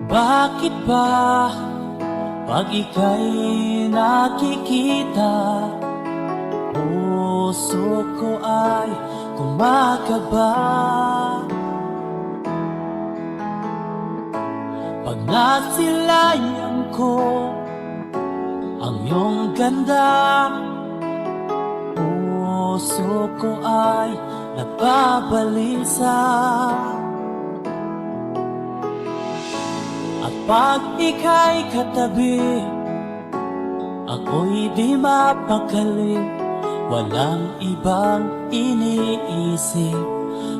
Bakit ba pag ika'y nakikita, puso ko ay kumakaba? Pag nasilayan ko ang iyong ganda, puso ko ay nagbabalisa. At pag ika'y katabi, ako'y di mapakali. Walang ibang iniisip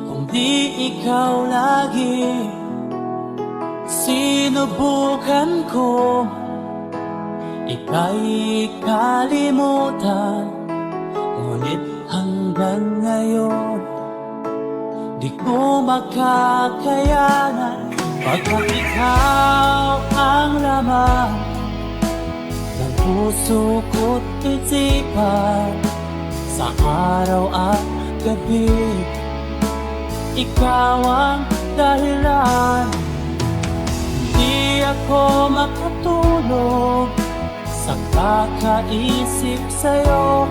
kundi ikaw lagi. Sinubukan ko ika'y kalimutan, ngunit hanggang ngayon di ko makakayanan. Pagkat ikaw ang laman ng puso ko't isipan, sa araw at gabi, ikaw ang dahilan. Hindi ako makatulog sa kakaisip sa'yo,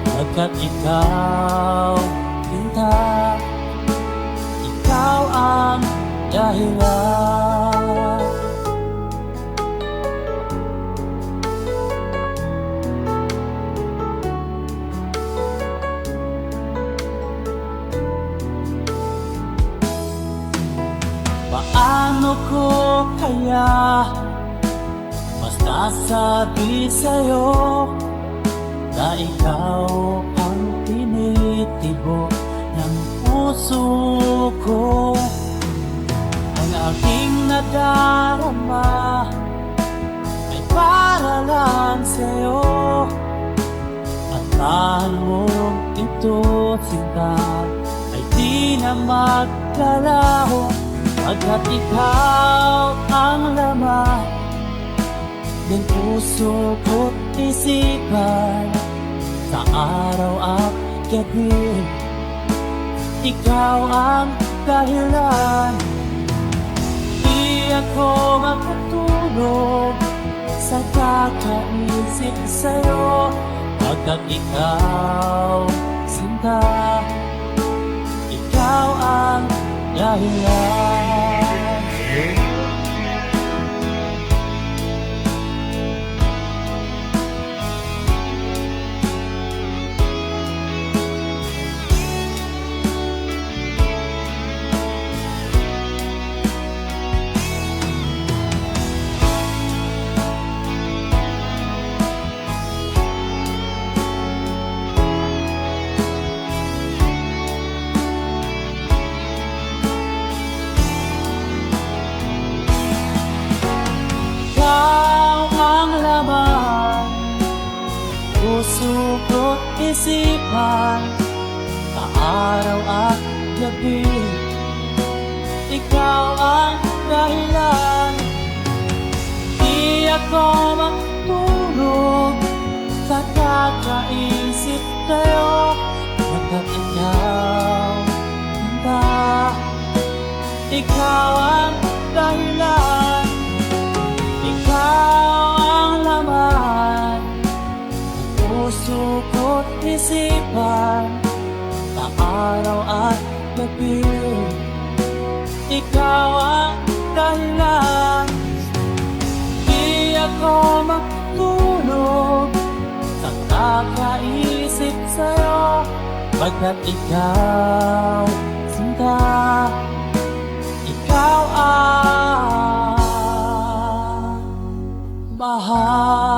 pagkat ikaw, Linda, ikaw ang dahilan. Paano ko kaya masasabi sa'yo na ikaw ang tinitibok ng puso ko? Ang aking nadarama ay para lang sa'yo, at tahan mo ito, sinta, ay di na maglalaho. Pagkat ikaw ang laman ng puso ko't isipan, sa araw at gabi, ikaw ang dahilan. Di ako makatulog sa kakaisip sa'yo, pagkat ikaw, sinta, ikaw ang dahilan. Puso ko't isipan, sa araw at gabi, ikaw ang dahilan. Di ako matulog sa kakaisip sa'yo, pagkat ikaw, Linda, ikaw ang dahilan. Ikaw ang laman puso ko't isipan, sa araw at gabi, ikaw ang dahilan. Di ako matulog sa kakaisip sa'yo, pagkat ikaw, sinta, ikaw ang mahal.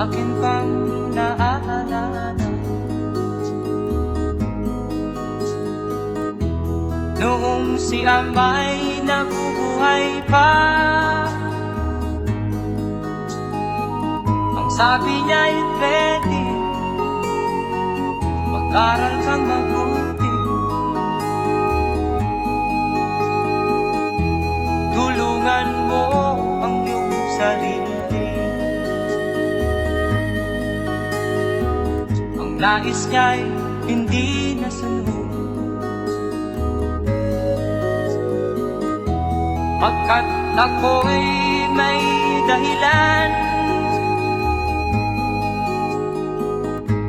akin pang naaalala. Noong si Amay nabubuhay pa, ang sabi niya'y ready, mag-aral kang mabuti, tulungan mo ang iyong sarili. Ang nais niya'y hindi nasunod, pagkat ako'y may dahilan.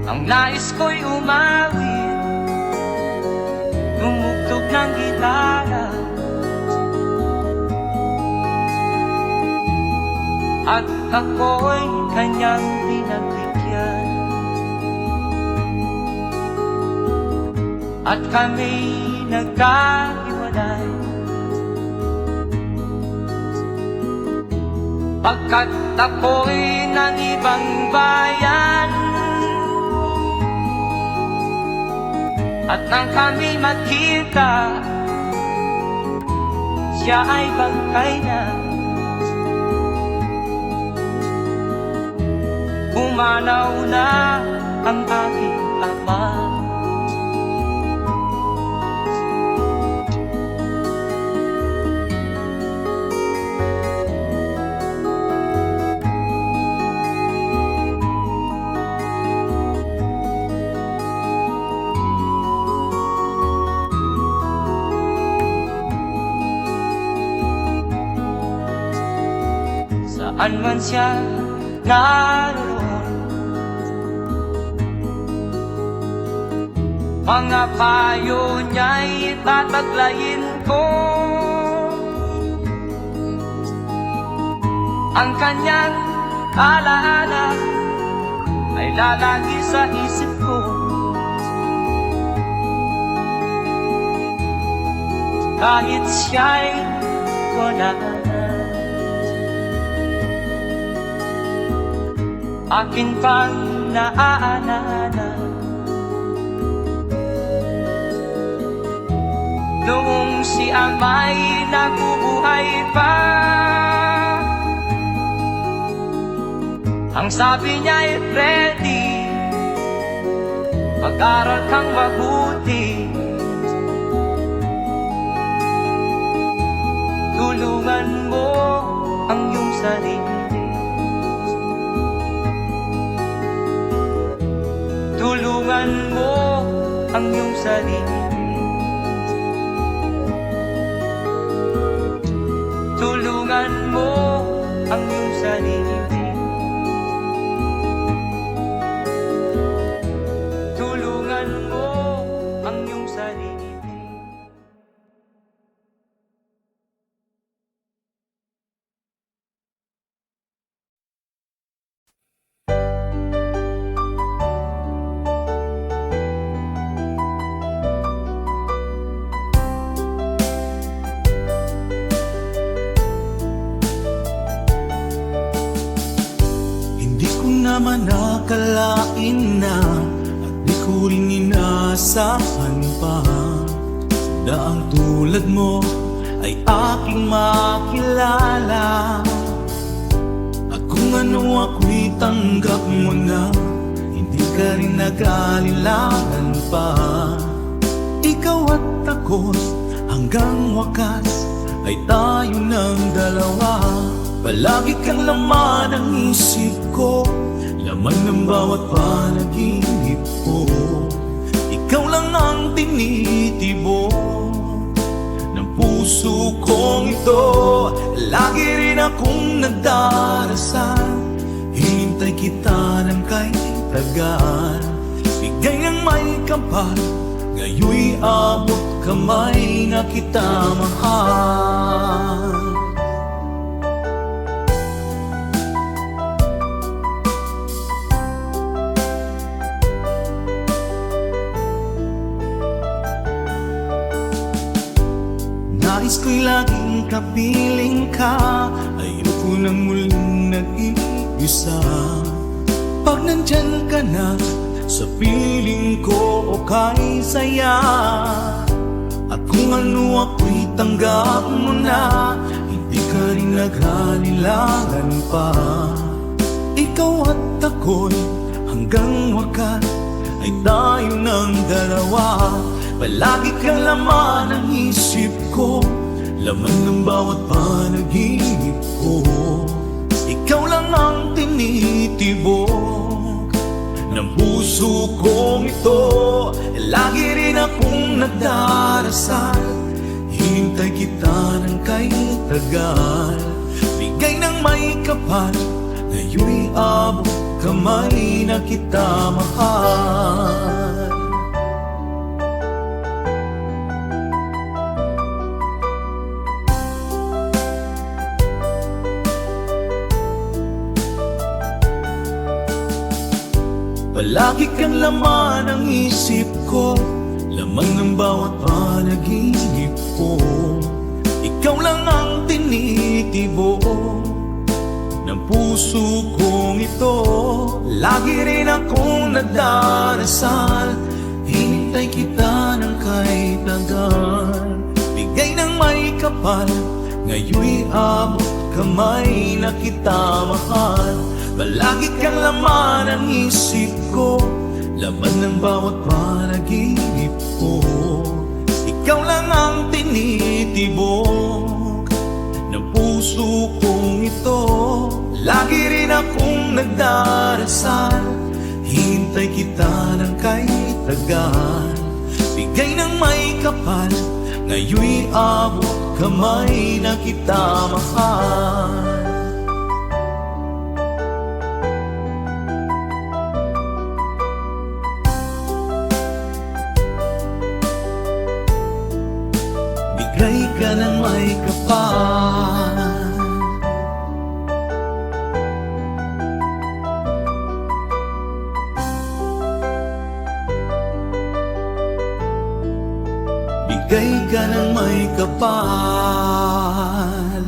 Ang nais ko'y umawit, tumugtog ng gitara, at ako'y kanyang pinagbigyan. At kami nagkahiwalay, pagkat ako'y ng ibang bayan. At nang kami magkita, siya ay bangkay na. Pumanaw na ang aking ama. Saan man siya naroon, mga payo niya'y tataglayin ko. Ang kanyang alaala ay lalagi sa isip ko. Kahit siya'y wala na, akin pang naaalala. Noong si Amay nabubuhay pa, ang sabi niya'y ready, mag-aral kang mabuti, tulungan mo ang iyong sarili. Tulungan mo ang iyong sarili. Tulungan mo ang iyong sarili. Tulungan mo ang iyong sarili. Naman nakalain na at di ko rin inaasahan pa na ang tulad mo ay aking makilala. At kung ano ako'y tanggap mo na, hindi ka rin nag-alilangan pa. Ikaw at ako hanggang wakas ay tayo ng dalawa. Palagi kang laman ng isip ko, laman ng bawat panaginip ko. Ikaw lang ang tinitibo ng puso kong ito. Lagi rin akong nagdarasal, hinintay kita ng kay tagal. Bigay ng may kapal, ngayoy abot kamay na kita mahal. Nais ko'y laging kapiling ka, ayoko nang muling nag-iisa. Pag nandyan ka na sa piling ko okay saya. At kung ano ako'y tanggap mo na, hindi ka rin naghalilangan pa. Ikaw at ako'y hanggang wakas ay tayo ng dalawa. Palagi kang laman ng isip ko, laman ng bawat panaginip ko. Ikaw lang ang tinitibok ng puso kong ito. Lagi rin akong nagdarasal, hinintay kita ng kay tagal. Bigay ng may kapal, ngayon'y abot kamay na kita mahal. Palagi kang laman ng isip ko, laman ng bawat panaginip ko. Ikaw lang ang tinitibok ng puso kong ito. Lagi rin akong nagdarasal, hinintay kita ng kahit tagal. Bigay ng may kapal, ngayon'y abot kamay na kita mahal. Palagi kang laman ng isip ko, laman ng bawat panaginip ko. Ikaw lang ang tinitibok ng puso kong ito. Lagi rin akong nagdarasal, hintay kita ng kahit tagal. Bigay ng may kapal, ngayon'y abot kamay na kita mahal. Bigay ka ng may kapal, bigay ka ng may kapal.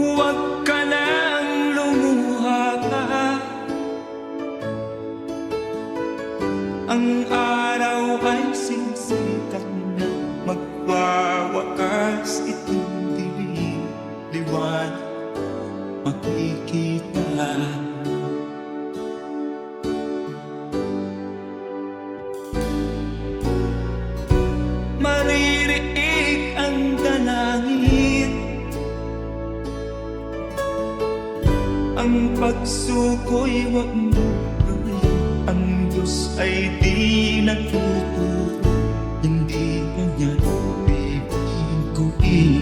Huwag ka nang lumuha pa, ang araw ay sisikat na, magwawakas itong dilim. Liwanag makikita. Maririig ang dalangin, ang pagsuko'y wag mo gawin. Ang Diyos ay di nagtuturo, hindi kanya bibiguin.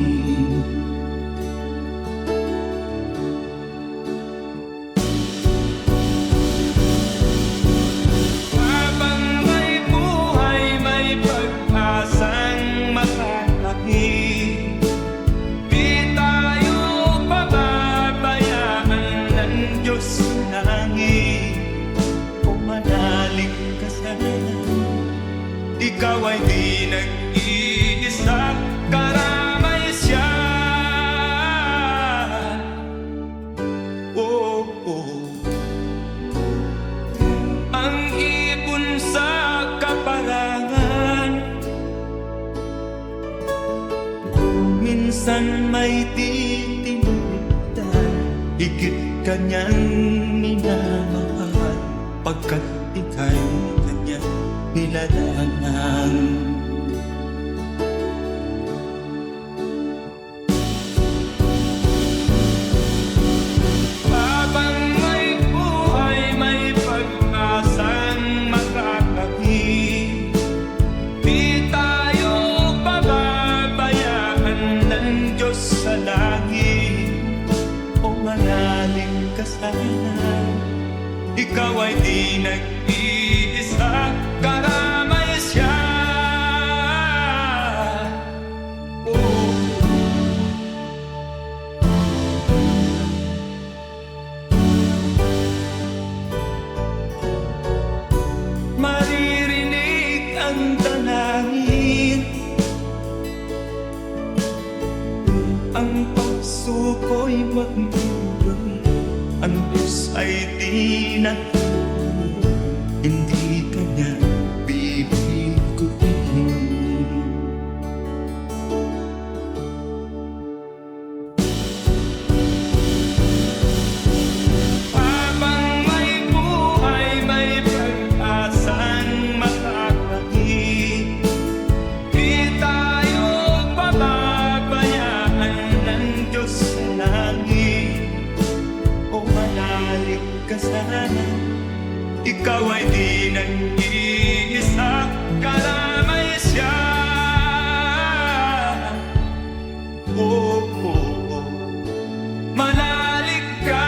Habang may buhay, may pag-asang matatahik. Di tayo pababayaan ng Diyos sa langit. Kung manalig ka sana, ikaw ay di nag-iisa, karamay siya. Oh, oh. Ang ibon sa kaparangan, minsan may titinitan, higit kanyang minamahal, pagkat ika'y kanyang nilalangan. Habang may buhay, may pag-asang makakahig. Di tayo pababayaan ng Diyos sa langit. O manalig ka sana, ikaw ay di nag-iisa, karamay siya. Oh. ang puso ko'y magmumura. Ang Diyos ay di natutulog, hindi Kanya bibiguin. Habang may buhay, may pag-asang makakakit. Di tayo pababayaan ng Diyos sa langit. O manalig ka sana, ikaw ay di nag-iisa, kalamay siya. Oh, oh, oh. Manalig ka.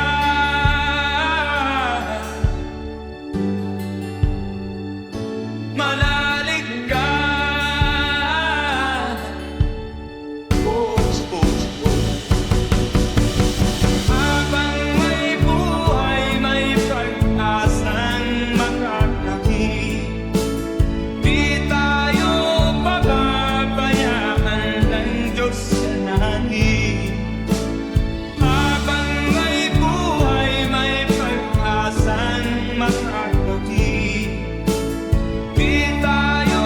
Manalig ka. Oh, oh, oh. Habang may buhay, may pag-asang makakakit. Di tayo pababayaan ng Diyos sa langit. Habang may buhay, may pag-asang makakakit. Di tayo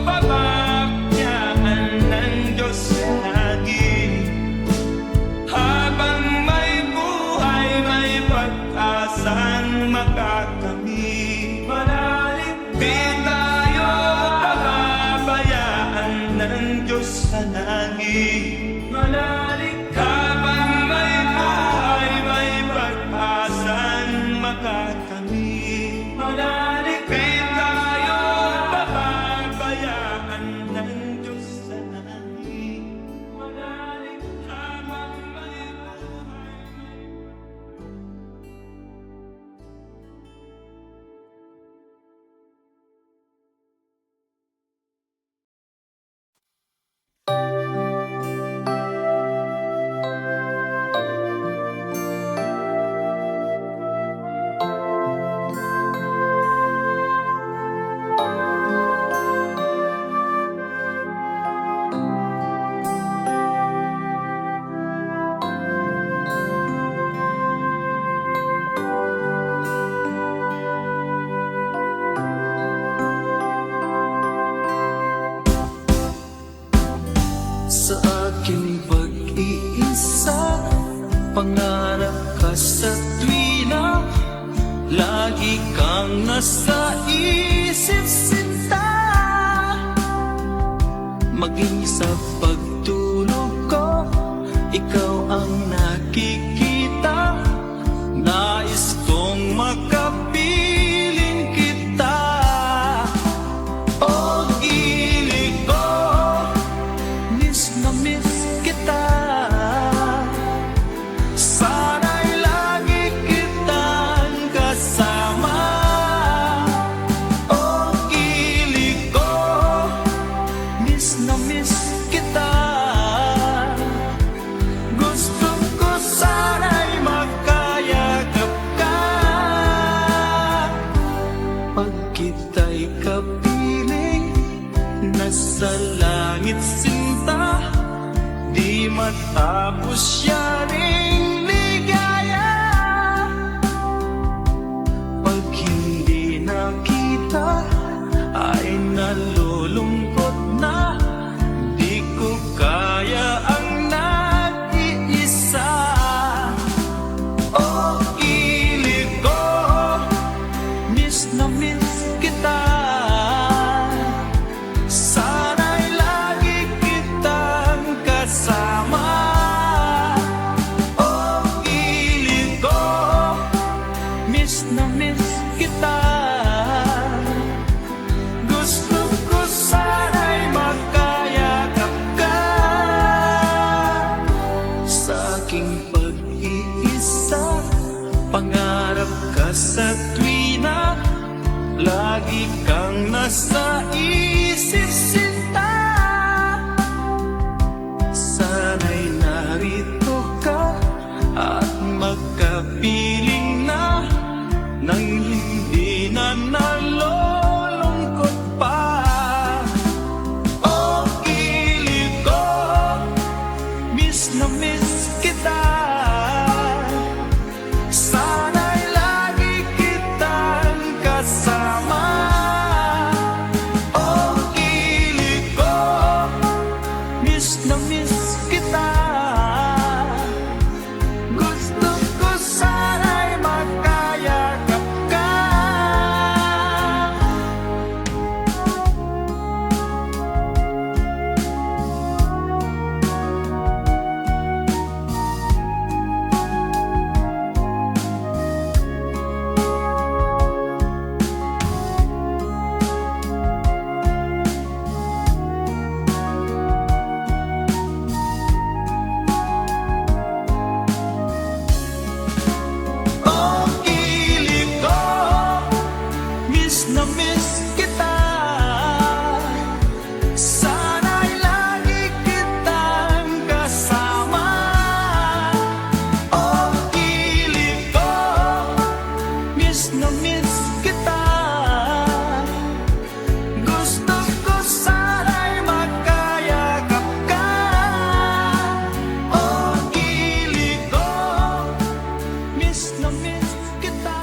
pababayaan ng Diyos sa langit. Habang may buhay, may pag-asang makakamit. Manalig, di tayo pababayaan ng Diyos sa langit. Manalig, habang may buhay, may pag-asang makakamit. Manalig, di tayo pababayaan ng Diyos sa langit. Manalig, habang may buhay, sa aking pag-iisa, pangarap ka sa tuwina, lagi kang nasa isip sinta. Maging sa pagtulog ko, ikaw ang nakikita. Nais kong makapiling kita. O gilig ko, miss na miss kita. Sana'y lagi kitang kasama. O gilig ko, miss na miss kita. Gusto ko sana'y magkayakap ka. Pag kita'y kapiling, nasa langit sinta. Di matapos yaring ligaya. Pag hindi nakita, ay nalulungkot na. Di ko kaya ang nag-iisa. O gilig ko, miss na miss kita. Sana'y lagi kitang kasama. O gilig ko, miss na miss kita. Gusto ko sana'y magkayakap ka. Sa aking pag-iisa, pangarap ka sa tuwina, lagi kang nasa isip sinta. Sana'y narito ka at magkapiling na, nang hindi na nalulungkot pa. O gilig ko, miss na miss miss kita. Gusto ko sana'y magkayakap ka. Oh, kilig ko, miss na miss kita. Sana'y lagi kitang kasama. Oh, kilig ko, miss na miss kita. Gusto ko sana'y magkayakap ka. Oh, kilig ko, miss na miss kita.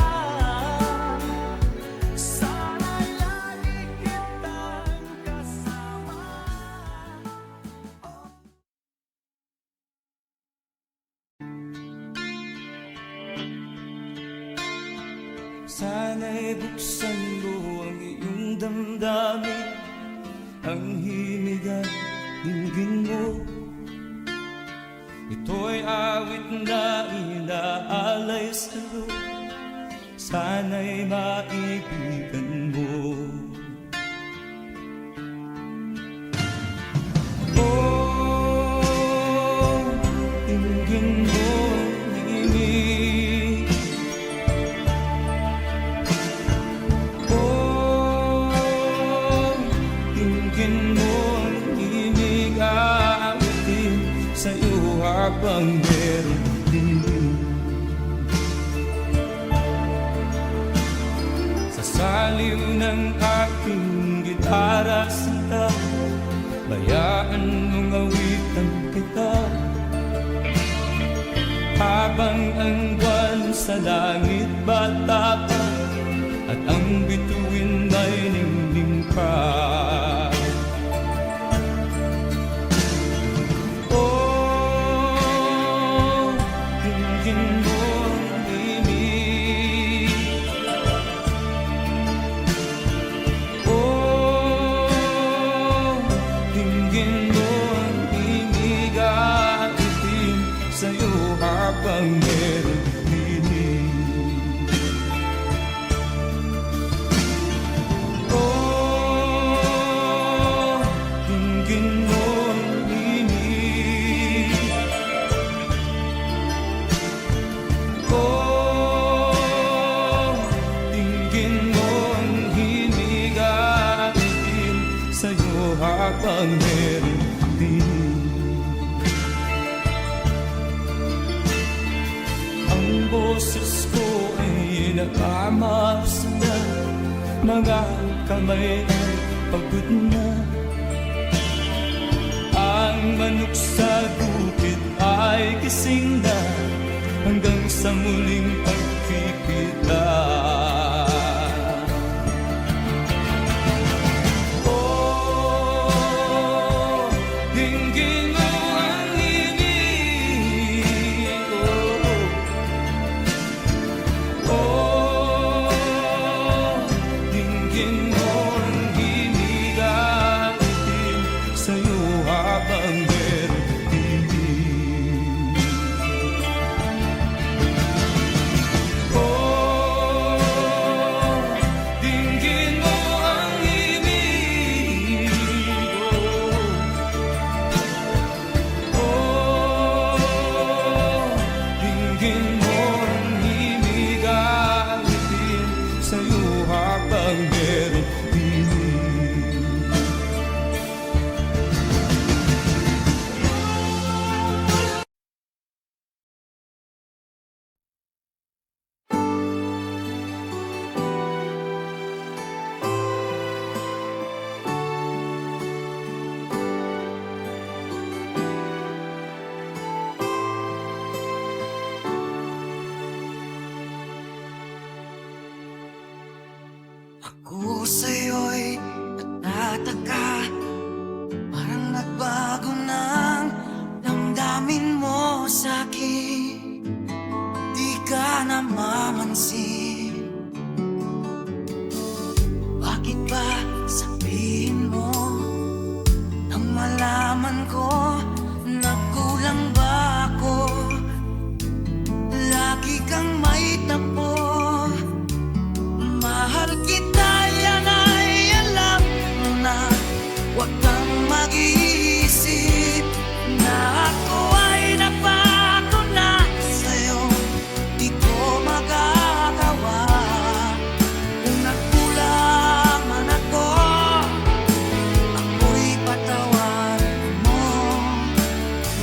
Sana'y lagi kitang kasama. Sana'y buksan mo ang iyong damdamin, ang himig at dinggin mo. Ito'y awit na inaalay sa'yo, sana'y maibigan mo. Oh, dinggin mo ang himig. Oh, dinggin mo ang himig, aawitin sa'yo habang meron din. Sa saliw ng aking gitara sinta, bayaan mong awitan kita. Habang ang buwan sa langit bata pa, at ang bituin ay ningning pa. Oh, dinggin mo ang himig. Oh, dinggin mo ang himig, aawitin sa'yo habang meron dinig. Oh, dinggin mo ang himig. Oh, dinggin mo ang himig, aawitin sa'yo habang meron dinig. Ang boses ko ay nakamaps na, mga kamay ay pagod na. Ang manok sa bukid ay gising na, hanggang sa muling pagkikita. Oh, dinggin mo ang himig. Oh, dinggin mo ang himig, aawitin sa'yo habang meron dinig. namamansin? Bakit ba sabihin mo nang malaman ko na kulang ba ako? Lagi kang may tapo. Mahal kita, yan ay alam mo na. Huwag kang mag-iisip na ako ay napako na sa'yo. Di ko magagawa. Kung nagkulang man ako, ako'y patawarin mo,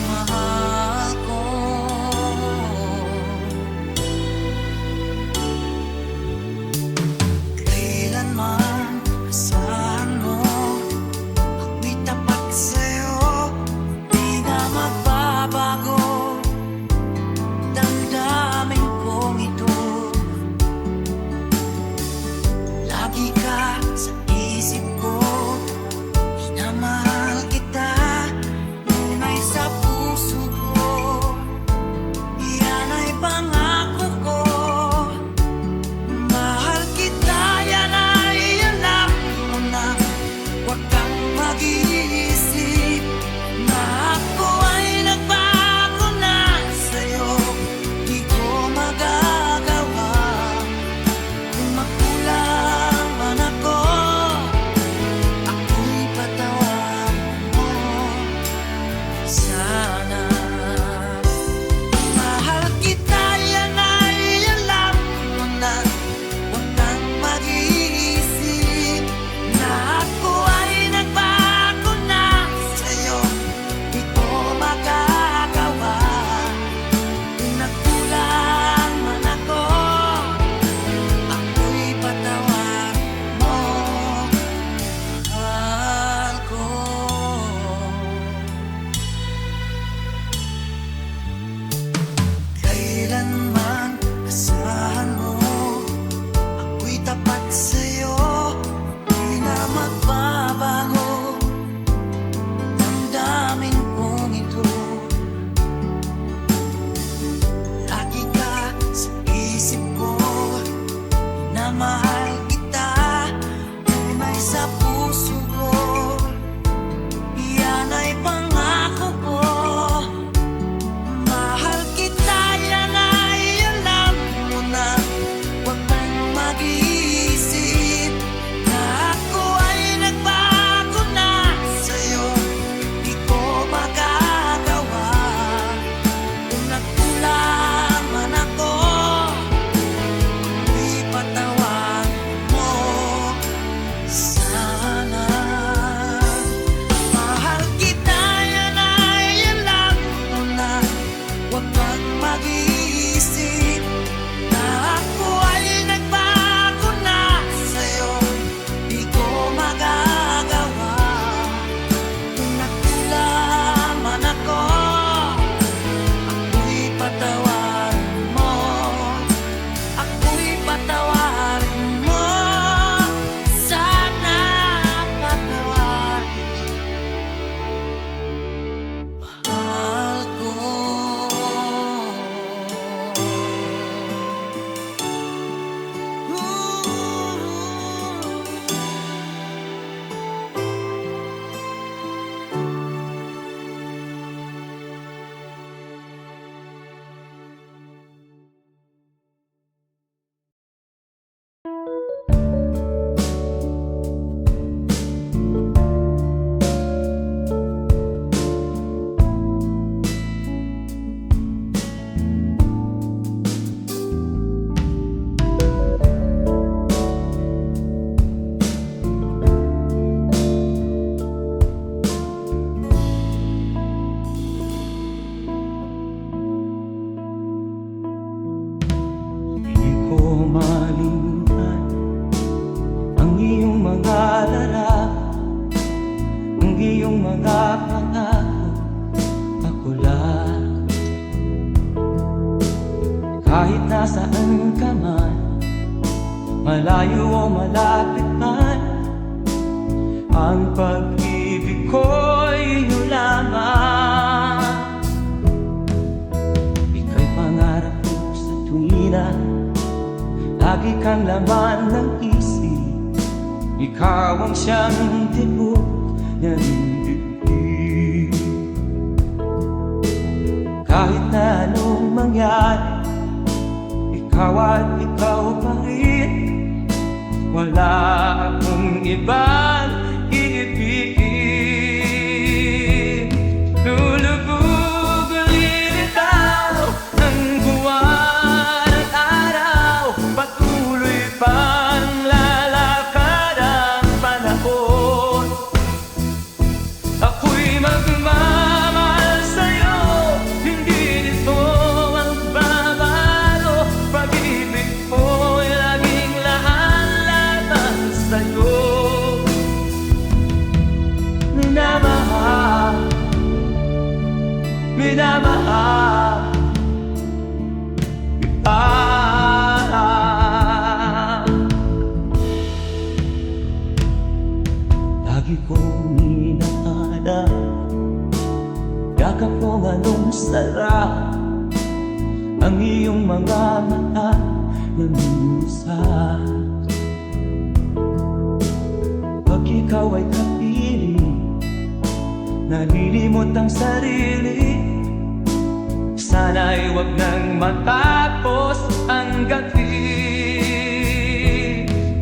mahal ko. Kailanman asahan mo, ako'y tapat sa'yo, di na magbabago. Damdamin kong ito, lagi ka sa isip ko. Minamahal kita, tunay sa puso ko. Yan ay pangako ko. Mahal kita, yan ay alam mo na. Huwag kang mag-iisip na ako ay nagbago na sa'yo. Di ko magagawa. Kung magkulang man ako, ako'y patawarin mo sana. Mahal kita, yan ay alam mo na. Huwag kang mag-iisip na ako ay nagbago na sa'yo. Di ko magagawa. Kung nagkulang man ako, ako'y patawarin mo, mahal ko. Kailanman asahan mo, ako'y tapat sa'yo, di na magbabago. Damdamin kong ito, lagi ka sa isip ko. Minamahal kita, tunay sa puso ko. Yan ay pangako ko. Mahal kita, yan ay alam mo na. Huwag kang mag-iisip na ako ay nagbago na sa'yo. Di ko magagawa. Kung nagkulang man ako, ako'y patawarin mo sana. Mahal kita, yan ay alam mo na. Huwag kang mag-iisip na ako ay nagbago na sa'yo. Di ko magagawa. Kung nagkulang man ako, ako'y patawarin mo. Ako'y patawarin mo sana. Patawarin, mahal ko. Di ko malimutan ang iyong mga larawan, ang iyong mga pangako. Ako lang, kahit nasaan ka man, malayo o malapit man, ang pag-ibig ko'y iyong lamang. Ika'y pangarap ko sa tuwina Lagi kang laman ng isip, ikaw ang siyang tibok ng dibdib. Kahit na anong mangyari, ikaw at ikaw pa rin. Wala akong ibang iibigin. Lulubog lilitaw ang buwan at araw, patuloy pang lalakad ang panahon. Ako'y magmamahal sa'yo, hindi nito magbabago. Pag-ibig ko'y laging laan-laban sa'yo. Minamahal, minamahal kita. Lagi kong inaalala, yakap mong anong sarap, ang iyong mga mata na minsan. Pag ikaw ay kapiling, nalilimot ang sarili. Sana'y wag nang matapos ang gabi.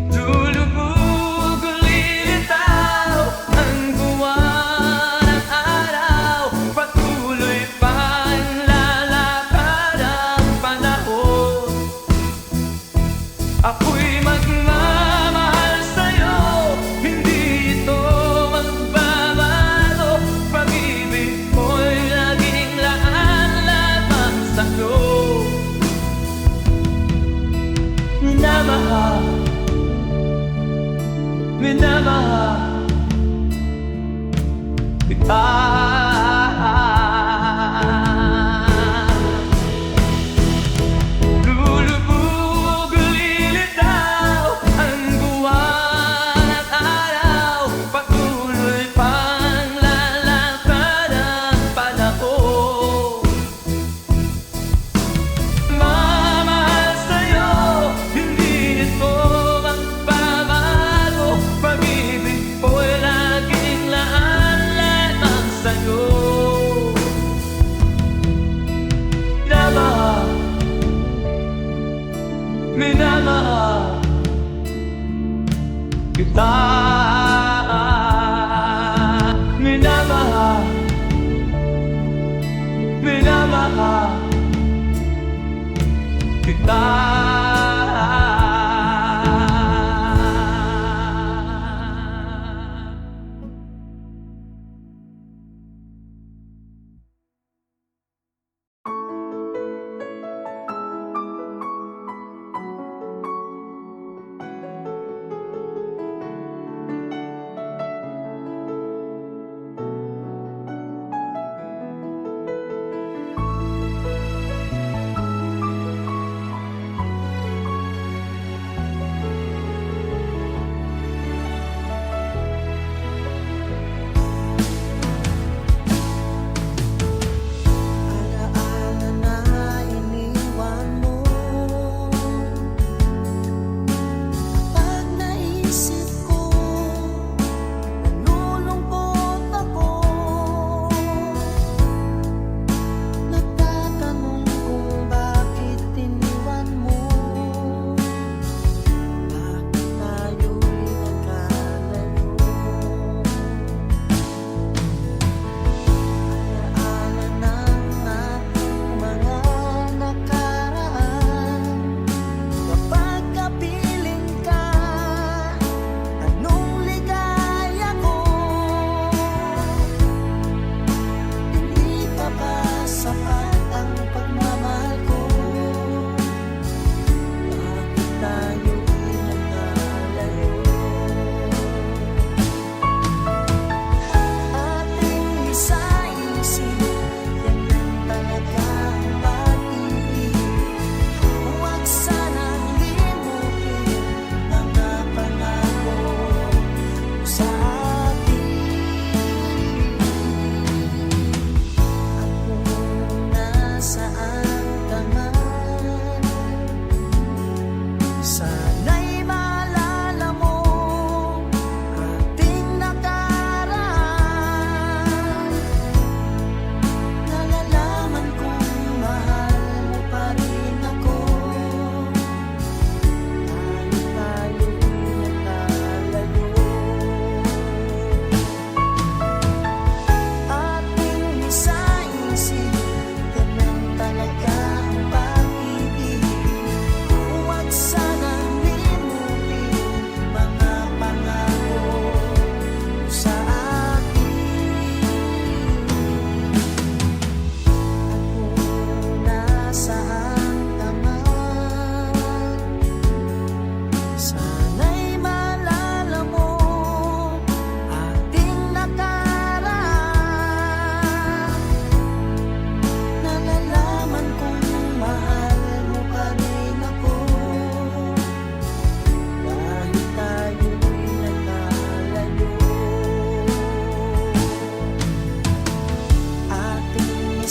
Lulubog lilitaw ang buwan at araw, patuloy pang lalakad ang panahon. Ako'y magmamahal sa'yo, hindi ito magbabago. Pag-ibig ko'y laging laan-laban sa'yo. Minamahal, minamahal kita. Lulubog lilitaw ang buwan at araw, patuloy pang lalakad ang panahon. Mamahal sa'yo, hindi ito magbabago. Pag-ibig ko'y laging laan-laban sa'yo. Minamahal, minamahal kita. Minamahal, minamahal kita.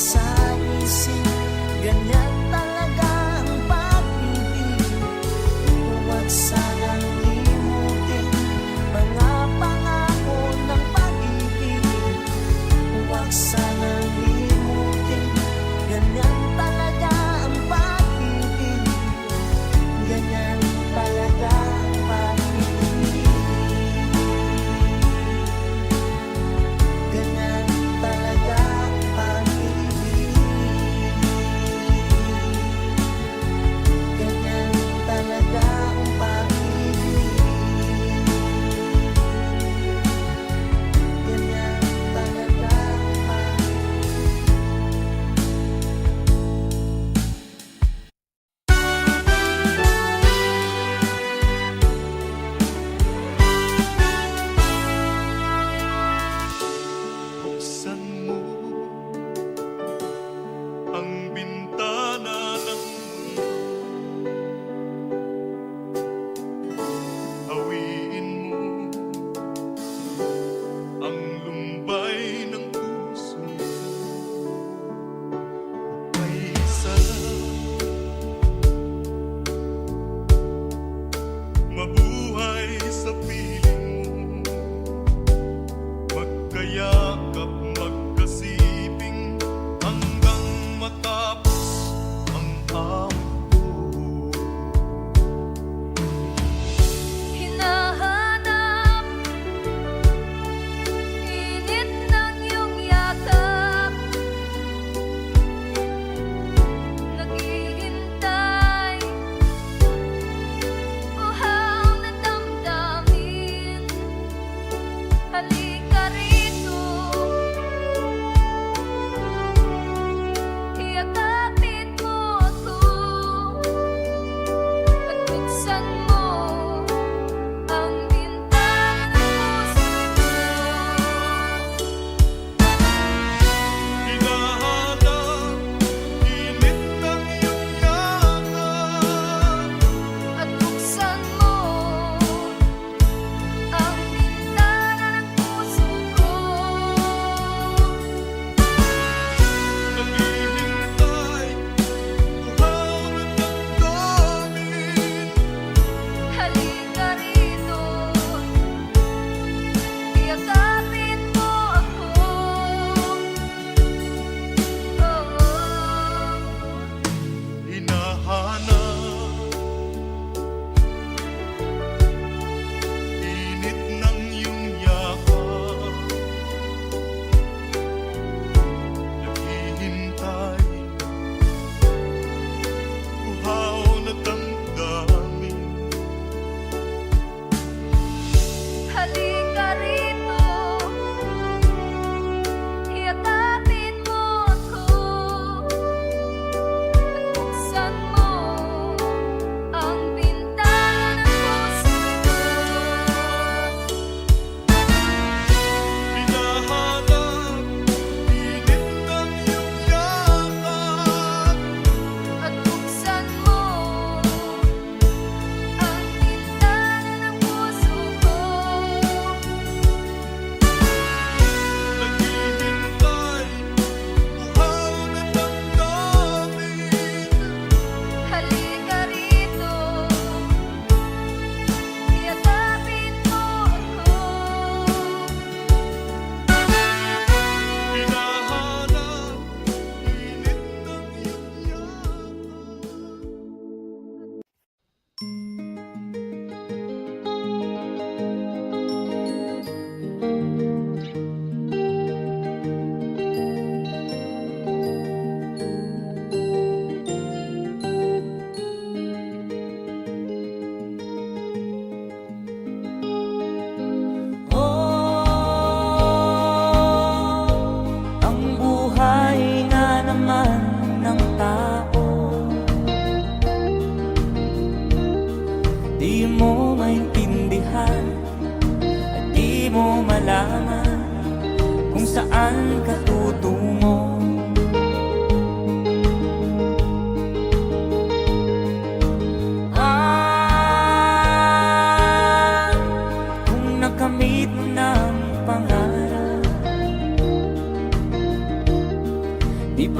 sa isip. Ganyan talaga ang pag-ibig. Huwag sanang limutin mga pangako ng pag-ibig. Huwag sanang limutin, ganyan talaga ang pag-ibig. Ganyan talaga ang pag-ibig. Ganyan talaga ang pag-ibig.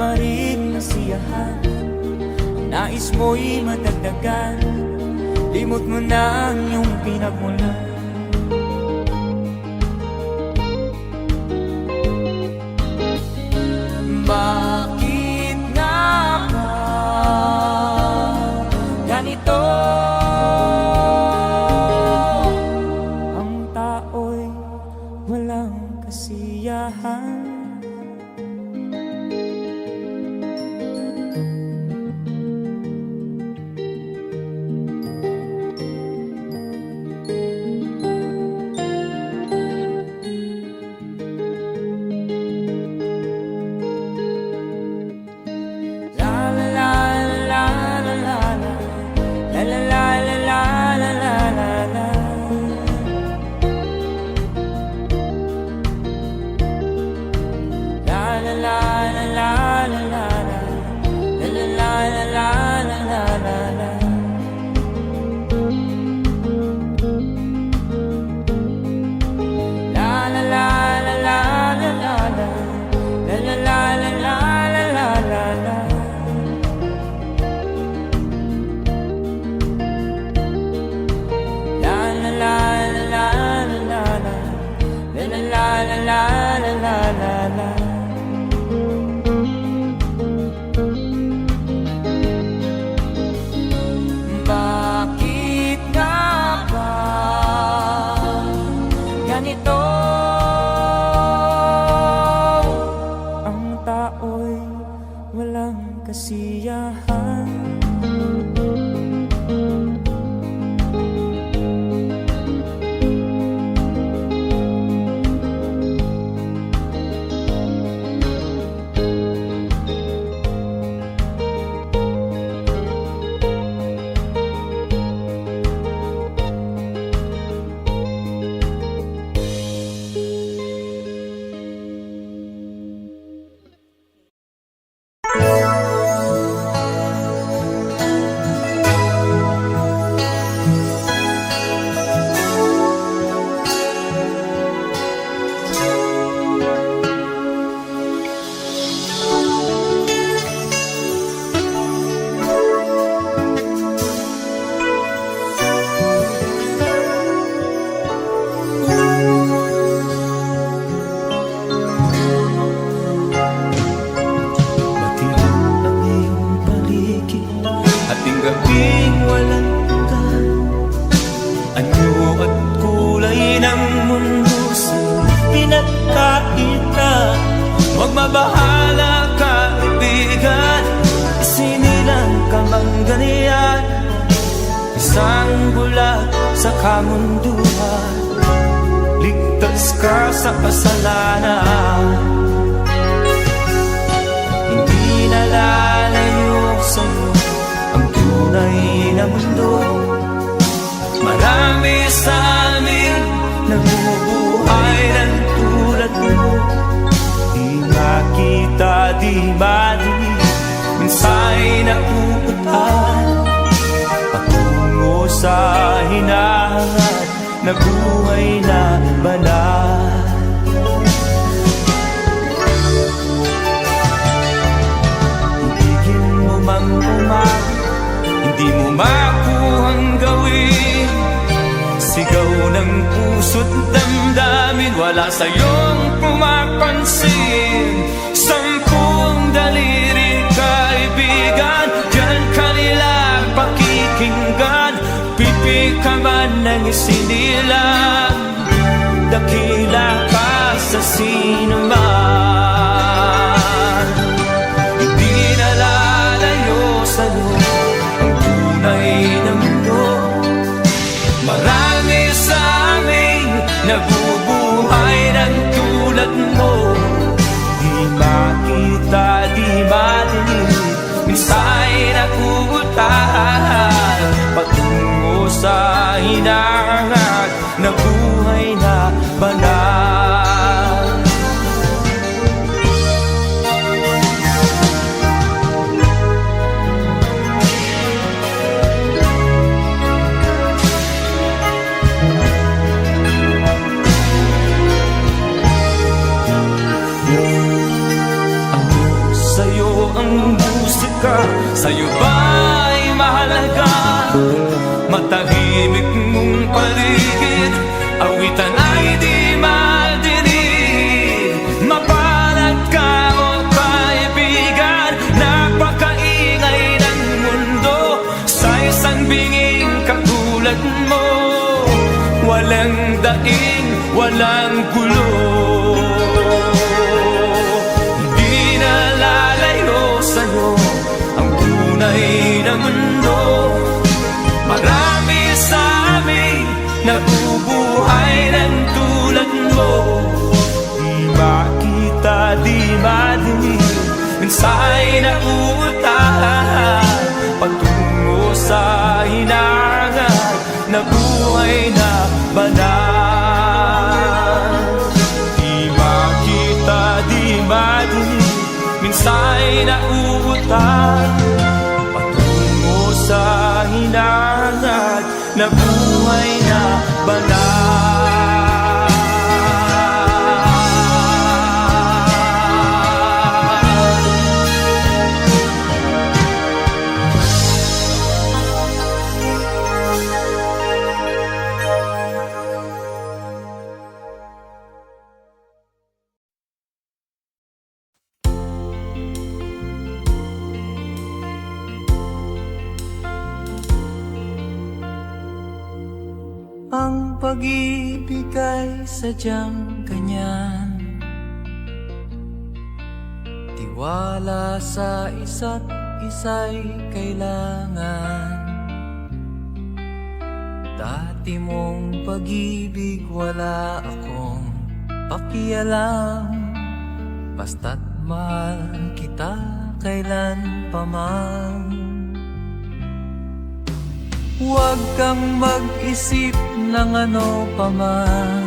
maaaring nasiyahan, nais mo'y madagdagan, limot mo na ang iyong pinagmulan. Bakit nga ba ganito? Ang tao'y walang kasiyahan. Bakit nga ba ganito? Ang tao'y walang kasiyahan. Gabing walang ka, anyo at kulay ng mundo sa pinagkakita. Huwag mabahala kaibigan, isinilang ka mang ganyan, isang bulag sa kamunduhan, ligtas ka sa kasalanan. Hindi nalalayo sa'yo ang tunay na mundo. Marami sa amin namumuhay ng tulad mo. Di makita, di madinig, minsa'y napupuntahan patungo sa hinahangat na buhay na banal. Ibigin mo mang umagi, hindi mo makuhang gawin. Sigaw ng puso't damdamin, wala sa'yong pumapansin. Sampung daliri kaibigan, diyan kanila pakikinggan. Pipi ka man ng isinilang, dakila ka sa sinuman. Hindi nalalayo sa'yo ang tunay na mundo. Marami sa amin nabubuhay ng tulad mo. Di makita, di madinig, minsa'y napupuntahan patungo sa hinahangat na buhay na banal. Sa'yo ang musika, sa'yo ba'y mahalaga? Matahimik mong paligid, awitan ay di madinig. Mapalad ka o kaibigan, napakaingay ng mundo. Sa isang binging katulad mo, walang daing, walang gulo. Hindi na lalayo sa'yo ang tunay na mundo. Marami sa amin nabubuhay ng tulad mo. Di makita, di madinig, minsa'y nauutahan patungo sa hinangan na buhay na banal. Di makita, di madinig, minsa'y nauutahan patungo sa hinangan na buhay na banal. Ang pag-ibig ay sadyang ganyan, tiwala sa isa't isa'y kailangan. Dati mong pag-ibig wala akong pakialam, basta't mahal kita kailan pa man. Huwag kang mag-isip ng ano pa man,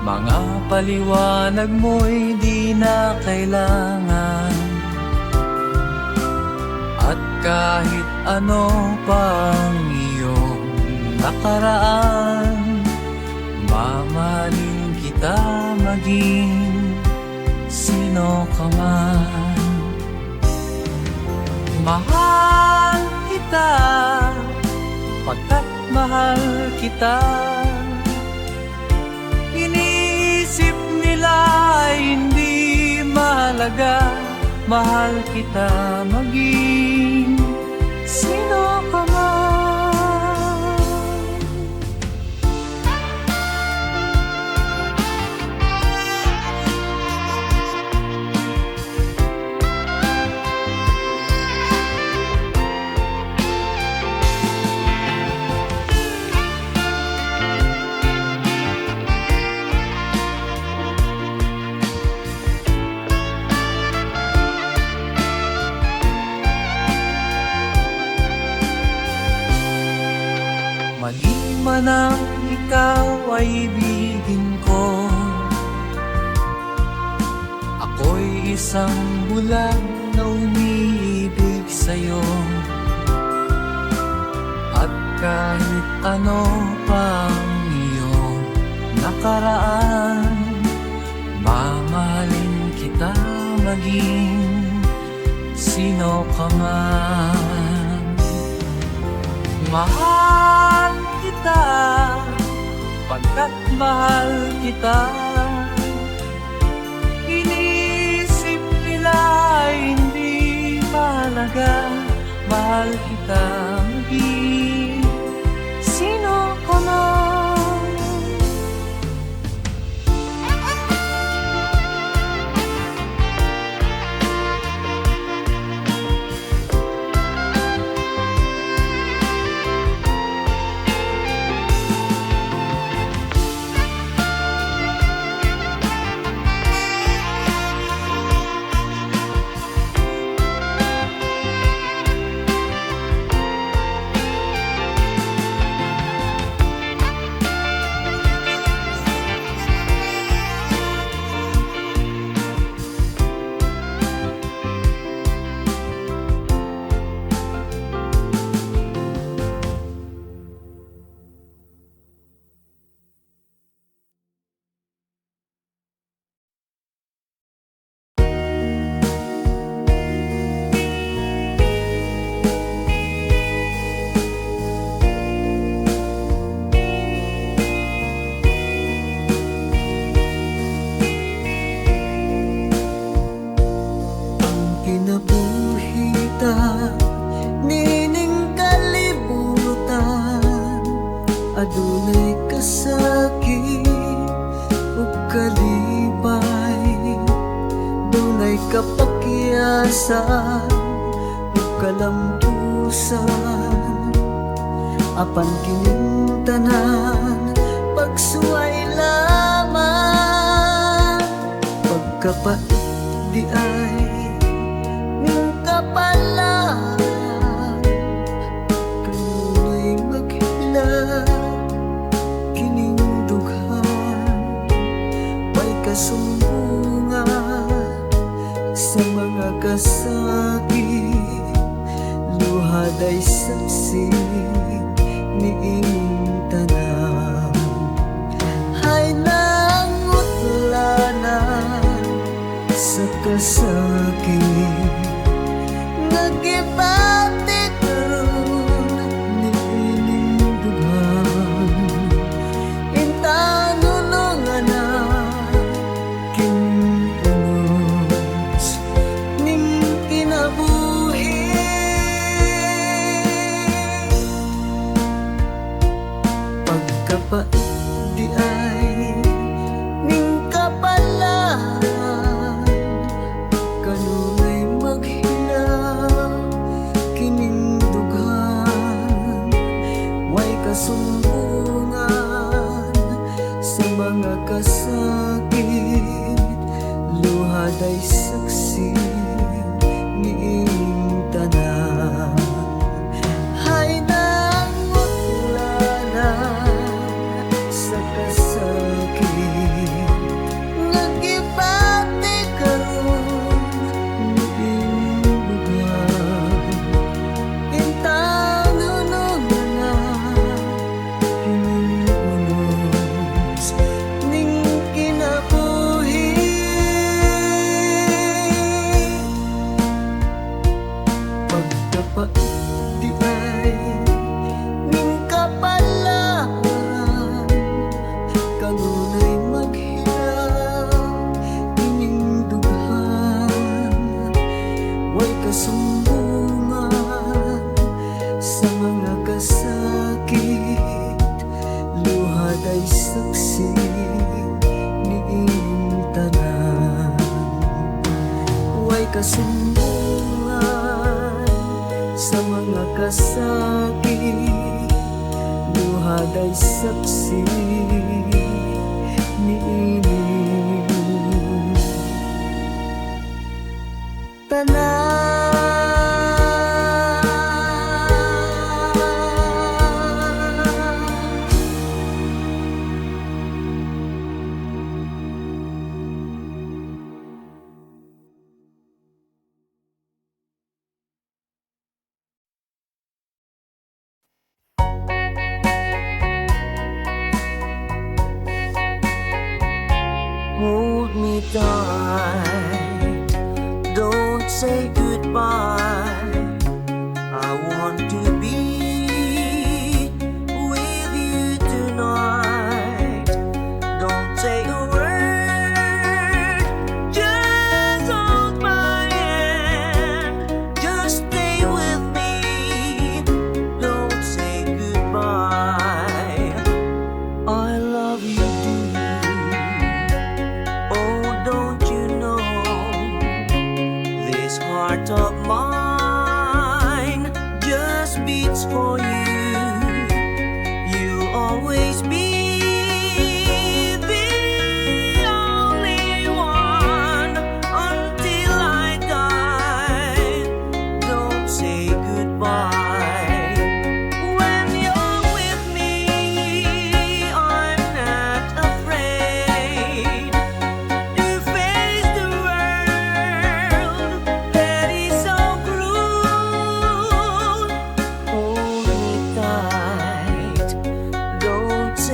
mga paliwanag mo'y di na kailangan. At kahit ano pang iyong nakaraan, mamahalin kita maging sino ka man. Mahal kita, pagkat mahal kita. Iniisip nila ay hindi mahalaga, mahal kita maging sino ka man. Mali man ang ikaw ay ibigin ko, ako'y isang bulag na umiibig sa'yo. At kahit ano pang iyong nakaraan, mamahalin kita maging sino ka man. Mahal kita, pagkat mahal kita. Inisip nila ay hindi mahalaga, mahal kita maging sino ka man. may kapakyasan ug kalampusan, apan kining tanan pagsuway lamang. Pagkapait di ay ning kapalan, kanunay maghila kining dughan. May kasumbungan sa mga kasakit, luhad ay saksi niing tanan. Hay nangutlanan sa kasakit, nagibati karon niining dughan. Intanunungan na kinunos ning kinabuhi. Pagkapait di ay ning kapalan, kanunay maghilaw kining dughan. Way kasumbungan sa mga kasakit, luhad ay saksi niing tanan. Hay nangutlanan sa kasakit, nagibati karon niing dughan. Intanunungan na kining unos ning kinabuhi. Pagkapait di ay ning kapalan, kanunay maghilaw ining dughan. Way kasumbungan sa mga kasakit, luhad ay saksi niing tanan. Way kasumbungan sa mga kasakit, luhad ay saksi niining tanan. Hold me tight, don't say goodbye. I want to be with you tonight. Don't say a word, just hold my hand. Just stay with me, don't say goodbye. I love you, oh, don't you know, this heart of mine just beats for you. You'll always be the only one until I die. Don't say goodbye. When you're with me, I'm not afraid to face the world that is so cruel. Hold me tight, don't say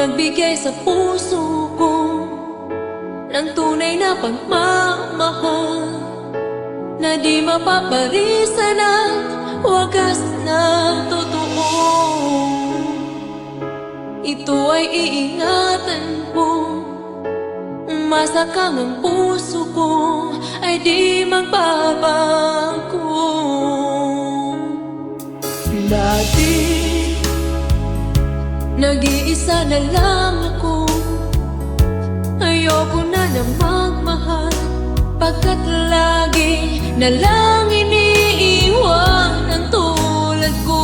nagbigay sa puso ko ng tunay na pagmamahal na di mapaparisan at wagas na totoo. Ito ay iingatan ko, masakang ang puso ko ay di magbabago. Dati, nag-iisa na lang ako. Ayoko na na magmahal, pagkat lagi na lang iniiwan ang tulad ko.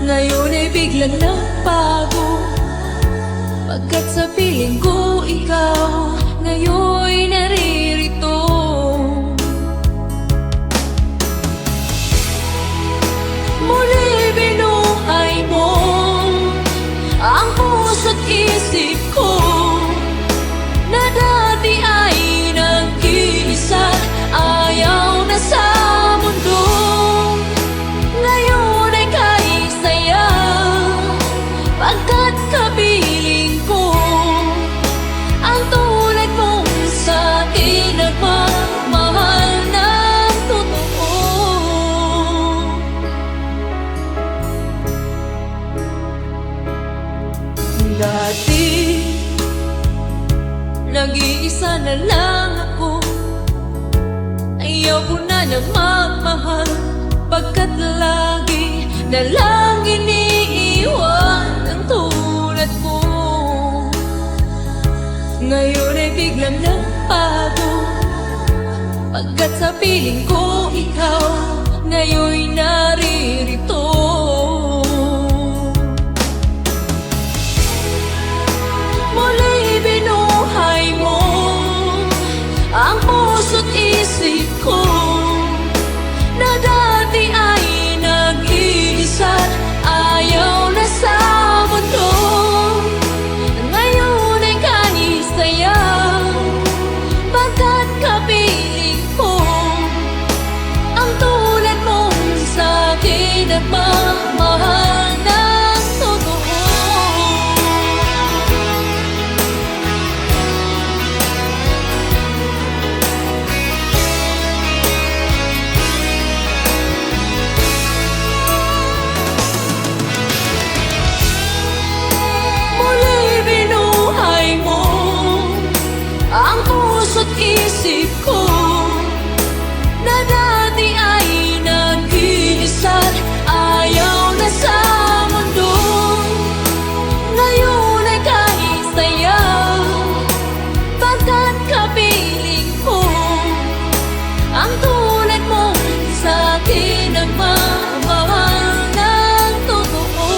Ngayon ay biglang nagbago, pagkat sa piling ko ikaw ngayon'y naririto. Muli binuhay mo ang puso't isip ko na dati ay nag-iisa, ayaw na sa mundo. Ngayon ay kahit saya, pagkat kapiling ko ang tulad mong sa'kin nagmamahal ng totoo. Dati, nag-iisa na lang ako. Ayaw ko na na magmahal, pagkat lagi na lang iniiwan ang tulad ko. Ngayon ay biglang nagbago, pagkat sa piling ko ikaw ngayon'y naririto. Muli binuhay mo ang puso't isip ko na dati ay nag-iisa, ayaw na sa mundo. Ngayon ay kahit saya, pagkat kapiling ko ang tulad mong sa'kin nagmamahal ng totoo. Muli binuhay mo ang puso't isip ko na dati ay nag-iisa, ayaw na sa mundo. Ngayon ay kahit saya, pagkat kapiling ko ang tulad mong sa'kin nagmamahal ng totoo.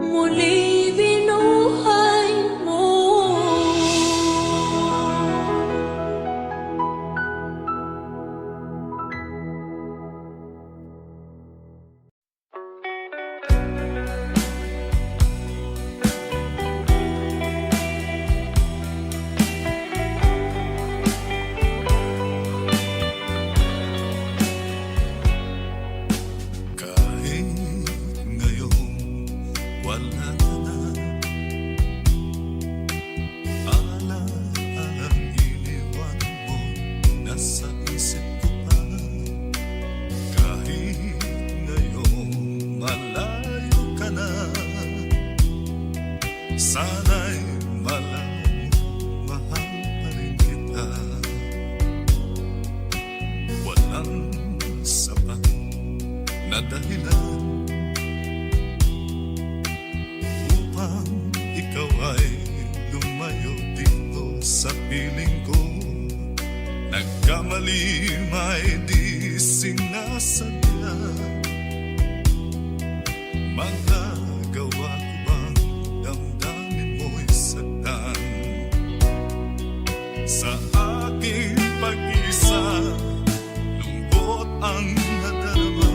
Muli binuhay mo. Kahit ngayon wala ka na, alalang iniwan mo, nasa isip ko pa. Kahit ngayon malayo ka na, sana'y malayo, mahal pa rin kita. Walang sapat na dahilan upang ikaw ay lumayo dito sa piling ko. Nagkamali may di sinasadya, magagawa ko bang damdamin mo'y saktan sa aking pag-isa? Lungkot ang nadarama,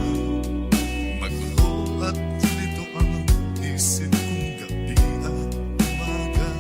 magulo at lito ang isip kong gabi at umaga.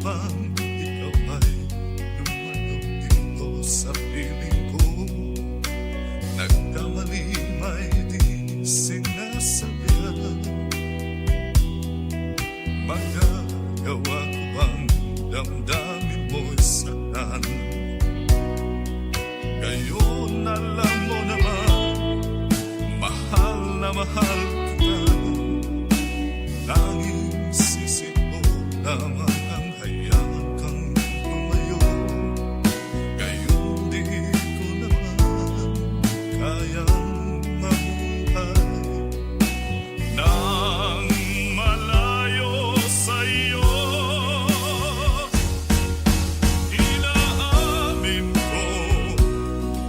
bang ikaw ay lumalaw dito sa piling ko? Nagkamali may di sinasabihan. Magagawa ko bang damdamin mo'y saktan? Ngayon alam mo naman, mahal na mahal kita. Tanging sisi mo lamang ang hayaan kang lumayo. Ngayon di ko naman kayang mabuhay nang malayo sa'yo. Inaamin ko,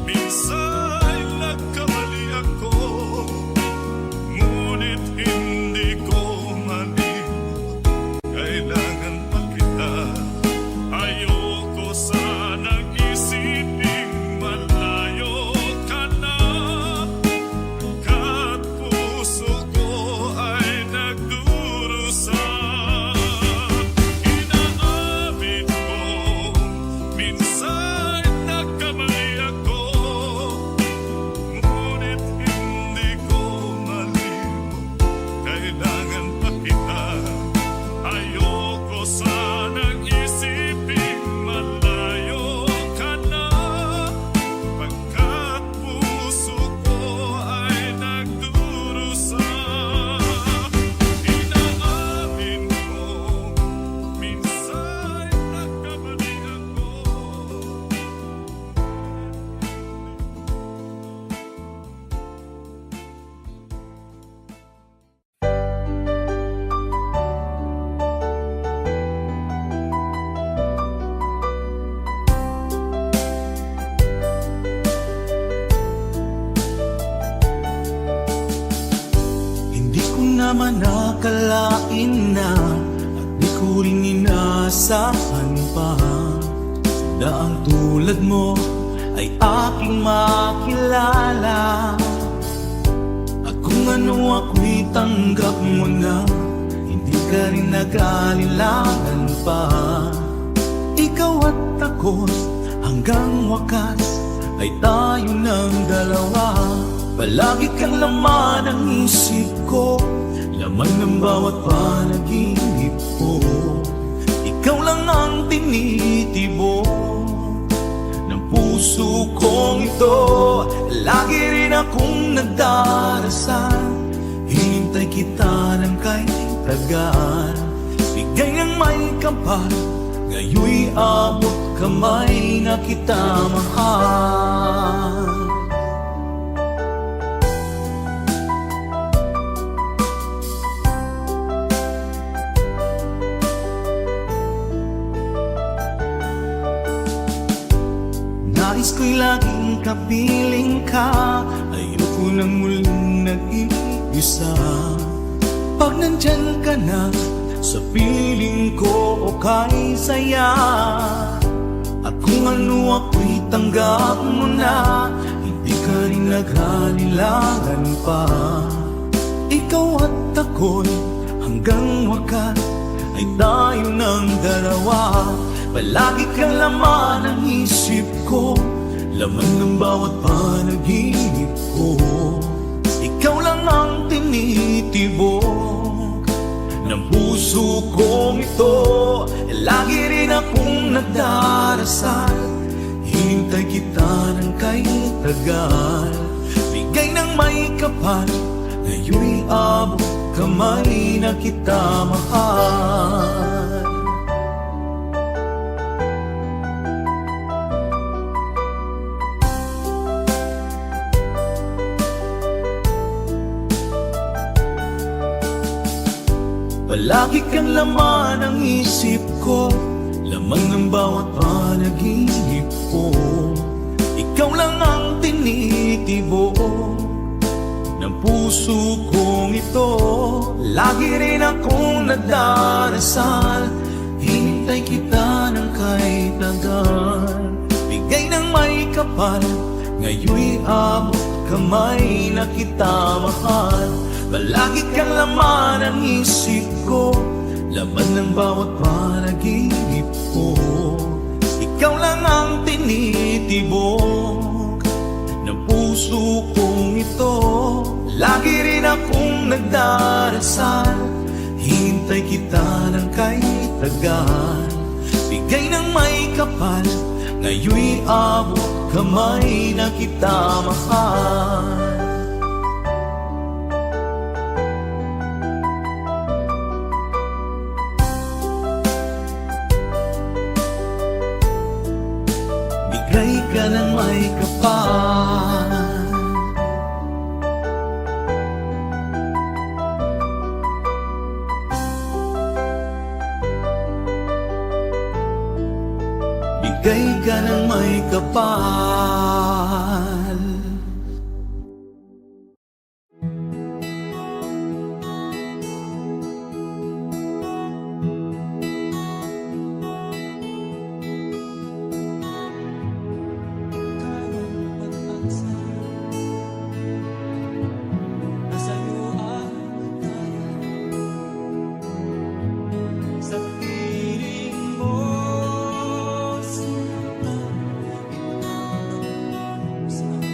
minsan nagkamali ako, ngunit hindi ko malimot. Kailangan pa kita. Ayoko sanang isiping malayo ka na, kat puso ko ay nagdurusa. Inaamin ko, minsan nagkamali ako, ngunit hindi ko malimot. Kailangan pa kita. Ayoko sanang isiping malayo ka na, pagkat puso ko ay nagdurusa. Inaamin ko, minsan nagkamali ako. Hindi ko naman nakalain na at di ko rin inaasahan pa na ang tulad mo ay aking makilala. At kung ano ako'y tanggap mo na, hindi ka rin nag-alinlangan pa. Ikaw at ako hanggang wakas ay tayo ng dalawa. Palagi kang laman ng isip ko, laman ng bawat panaginip ko. Ikaw lang ang tinitibo ng puso kong ito. Lagi rin akong nagdarasal, hinintay kita ng kay tagal. Bigay ng may kapal, ngayoy abot kamay na kita mahal. Nais ko'y laging kapiling ka, ayoko nang muling nag-iisa. Pag nandyan ka na, sa piling ko okay saya. At kung ano ako'y tanggap mo na, hindi ka rin nag-alinlangan pa. Ikaw at ako'y hanggang wakas ay tayo ng dalawa. Palagi kang laman ng isip ko, laman ng bawat panaginip ko. Ikaw lang ang tinitibok ng puso kong ito. Lagi rin akong nagdarasal, hinintay kita ng kay tagal. Bigay ng may kapal, ngayoy abot kamay na kita mahal. Palagi kang laman ng isip ko, laman ng bawat panaginip ko. Ikaw lang ang tinitibo ng puso kong ito. Lagi rin akong nagdarasal, hinintay kita ng kay tagal. Bigay ng may kapal, ngayoy abot kamay na kita mahal. Palagi kang laman ng isip ko, laman ng bawat panaginip akong nagdarasal, hintay kita ng kay tagal. Bigay ng may kapal, ngayon'y abot kamay na kita mahal. Bigay ka ng may kapal, bigay ka ng may kapal. Sa piling mo, sinta, ikaw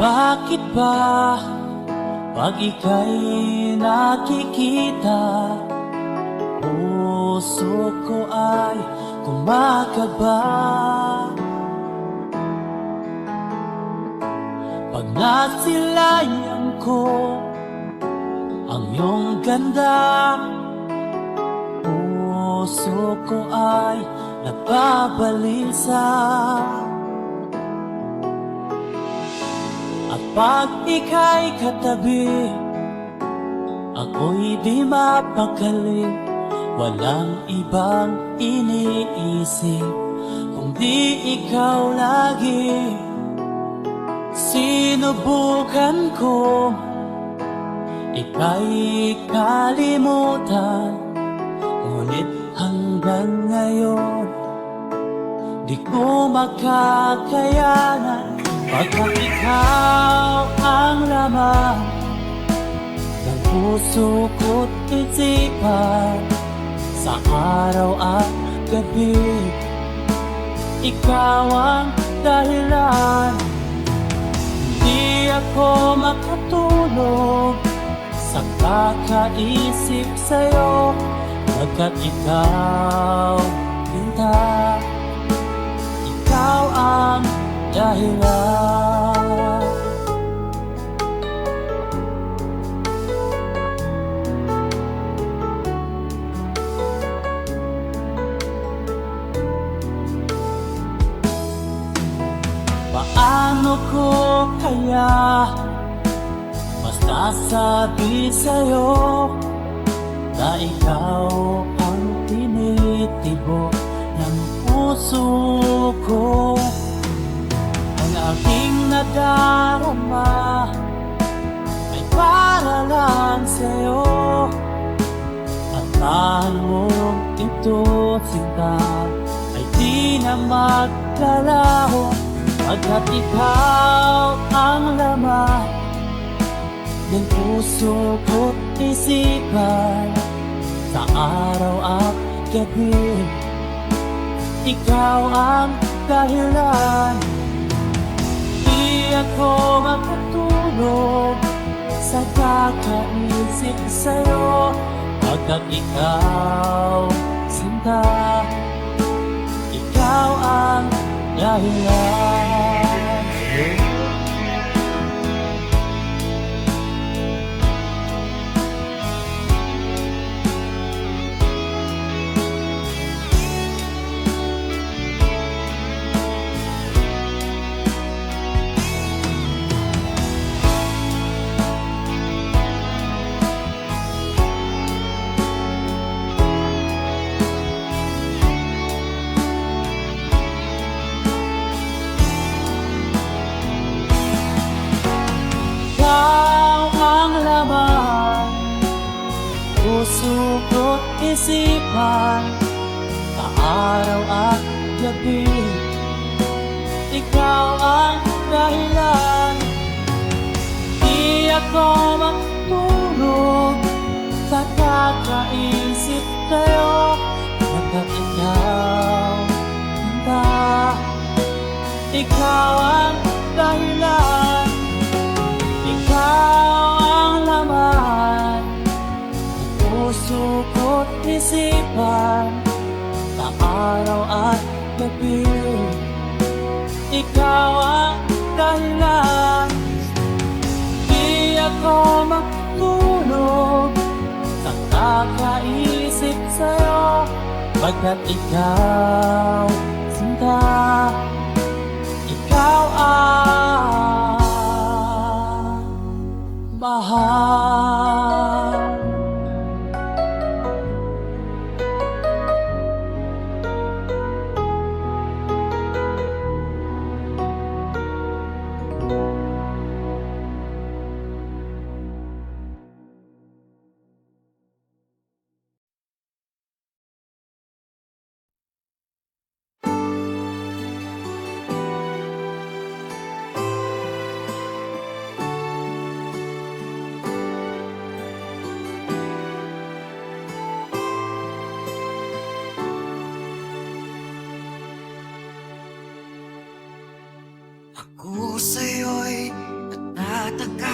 Bakit ba pag ika'y nakikita, puso ko ay kumakaba? Pag nasilayan ko ang iyong ganda, puso ko ay nababalisa. At pag ika'y katabi, ako'y di mapakali. Walang ibang iniisip kundi ikaw lagi. Sinubukan ko ika'y kalimutan, ngunit hanggang ngayon di ko makakayanan. Pagkat ikaw ang laman ng puso ko't isipan, sa araw at gabi ikaw ang dahilan. Hindi ako makatulog sa kakaisip sa'yo, pagkat ikaw, Linda, ikaw ang dahilan. Paano ko kaya masasabi sa'yo na ikaw ang tinitibok ng puso ko? Ang aking nadarama ay para lang sa'yo, at mahal mo ito, sinta, ay di na maglalaho. Pagkat ikaw ang laman ng puso ko't isipan, sa araw at gabi ikaw ang dahilan. Di ako makatulog sa kakaisip sa'yo, pagkat ikaw, sinta, ikaw ang dahilan. Puso ko't isipan, sa araw at gabi ikaw ang dahilan. Di ako matulog sa kakaisip sa'yo, pagkat ikaw, Linda, ikaw ang dahilan. Ikaw ang laman puso ko't isipan, sa araw at gabi ikaw ang dahilan. Di ako matulog sa kakaisip sa'yo, pagkat ikaw, sinta, ikaw ang mahal. nagtataka